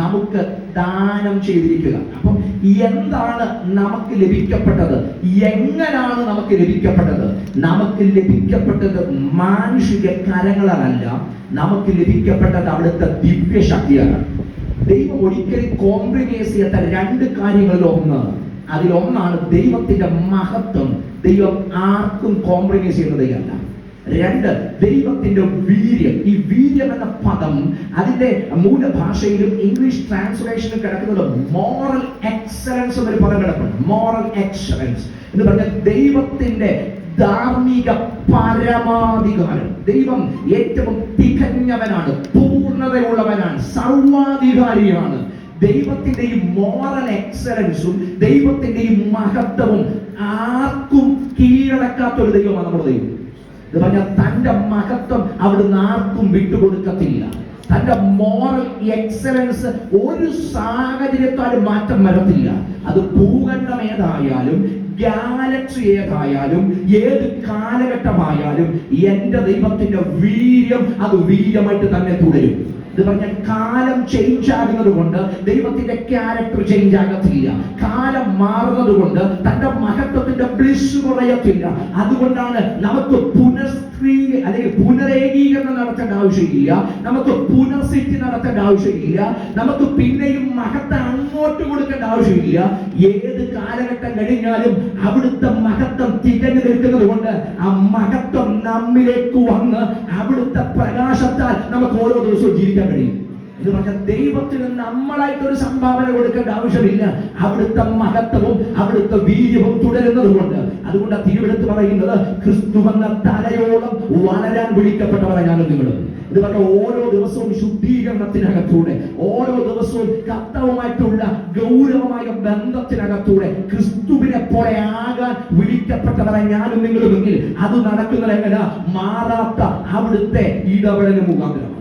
നമുക്ക് ദാനം ചെയ്തിരിക്കുക. അപ്പം എന്താണ് നമുക്ക് ലഭിക്കപ്പെട്ടത്? എങ്ങനെയാണ് നമുക്ക് ലഭിക്കപ്പെട്ടത്? നമുക്ക് ലഭിക്കപ്പെട്ടത് മാനുഷിക കരങ്ങളല്ല, നമുക്ക് ലഭിക്കപ്പെട്ടത് അവിടുത്തെ ദിവ്യശക്തിയാണ്. ദൈവം ഒരിക്കലും കോംപ്രമൈസ് ചെയ്യാത്ത രണ്ട് കാര്യങ്ങളിലൊന്ന്, അതിലൊന്നാണ് ദൈവത്തിന്റെ മഹത്വം. ദൈവം ആർക്കും കോംപ്രമൈസ് ചെയ്യുന്നതല്ല. രണ്ട്, ദൈവത്തിന്റെ വീര്യം. ഈ വീര്യം എന്ന പദം അതിന്റെ മൂലഭാഷയിലും ഇംഗ്ലീഷ് ട്രാൻസ്ലേഷനിൽ കിടക്കുന്നത് മോറൽ എക്സലൻസ് എന്നൊരു പദം കിടപ്പുണ്ട്. മോറൽ എക്സലൻസ് എന്ന് പറഞ്ഞാൽ ദൈവത്തിന്റെ ധാർമ്മിക പരമാധികാരം. ദൈവം ഏറ്റവും തികഞ്ഞവനാണ്, പൂർണ്ണതയുള്ളവനാണ്, സർവാധികാരിയാണ്. ദൈവത്തിന്റെ ഈ മോറൽ എക്സലൻസും ദൈവത്തിന്റെ ഈ മഹത്വവും ആർക്കും കീഴടക്കാത്ത ഒരു ദൈവമാണ് നമ്മുടെ ദൈവം. ഇത് പറഞ്ഞാൽ തന്റെ മഹത്വം അവിടുന്ന് ആർക്കും വിട്ടുകൊടുക്കത്തില്ല. തന്റെ മോറൽ എക്സലൻസ് ഒരു സാഹചര്യത്താലും മാറ്റം വരത്തില്ല. അത് ഭൂഖണ്ഡം ഏതായാലും, ഗാലക്സി ഏതായാലും, ഏത് കാലഘട്ടമായാലും എന്റെ ദൈവത്തിന്റെ വീര്യം അത് വീര്യമായിട്ട് തന്നെ തുടരും. ഇത് പറഞ്ഞ കാലം ചേഞ്ച് ആകുന്നത് കൊണ്ട് ദൈവത്തിന്റെ ക്യാരക്ടർ ചേഞ്ച് ആകത്തില്ല. കാലം മാറുന്നത് കൊണ്ട് തന്റെ മഹത്വത്തിന്റെ ബ്ലിസ് കുറയത്തില്ല. അതുകൊണ്ടാണ് നമുക്ക് അല്ലെങ്കിൽ പുനരേകീകരണം നടത്തേണ്ട ആവശ്യമില്ല, നമുക്ക് പുനർസൃഷ്ടി നടത്തേണ്ട ആവശ്യമില്ല, നമുക്ക് പിന്നെയും മഹത്വം അങ്ങോട്ട് കൊടുക്കേണ്ട ആവശ്യമില്ല. ഏത് കാലഘട്ടം കഴിഞ്ഞാലും അവിടുത്തെ മഹത്വം തികഞ്ഞു നിൽക്കുന്നത് കൊണ്ട് ആ മഹത്വം നമ്മിലേക്ക് വന്ന് അവിടുത്തെ പ്രകാശത്താൽ നമുക്ക് ഓരോ ദിവസവും ജീവിക്കാൻ കഴിയും. ഇത് പറഞ്ഞാൽ ദൈവത്തിന് നമ്മളായിട്ടൊരു സംഭാവന കൊടുക്കേണ്ട ആവശ്യമില്ല. അവിടുത്തെ മഹത്വവും അവിടുത്തെ വീര്യവും തുടരുന്നത് കൊണ്ട്. അതുകൊണ്ട് തിരുവെടുത്ത് പറയുന്നത് ക്രിസ്തുവെന്ന തലയോളം വളരാൻ വിളിക്കപ്പെട്ടവരാണ് ഞാനും നിങ്ങളും. ഇത് പറഞ്ഞ ഓരോ ദിവസവും ശുദ്ധീകരണത്തിനകത്തൂടെ, ഓരോ ദിവസവും കർത്താവുമായിട്ടുള്ള ഗൗരവമായ ബന്ധത്തിനകത്തൂടെ ക്രിസ്തുവിനെ പോലെ ആകാൻ വിളിക്കപ്പെട്ടവരാണ് ഞാനും നിങ്ങളുമെങ്കിൽ അത് നടക്കുന്നത് എങ്ങനെ? മാറാത്ത അവിടുത്തെ ഇടപെടൽ മുഖാന്തരം.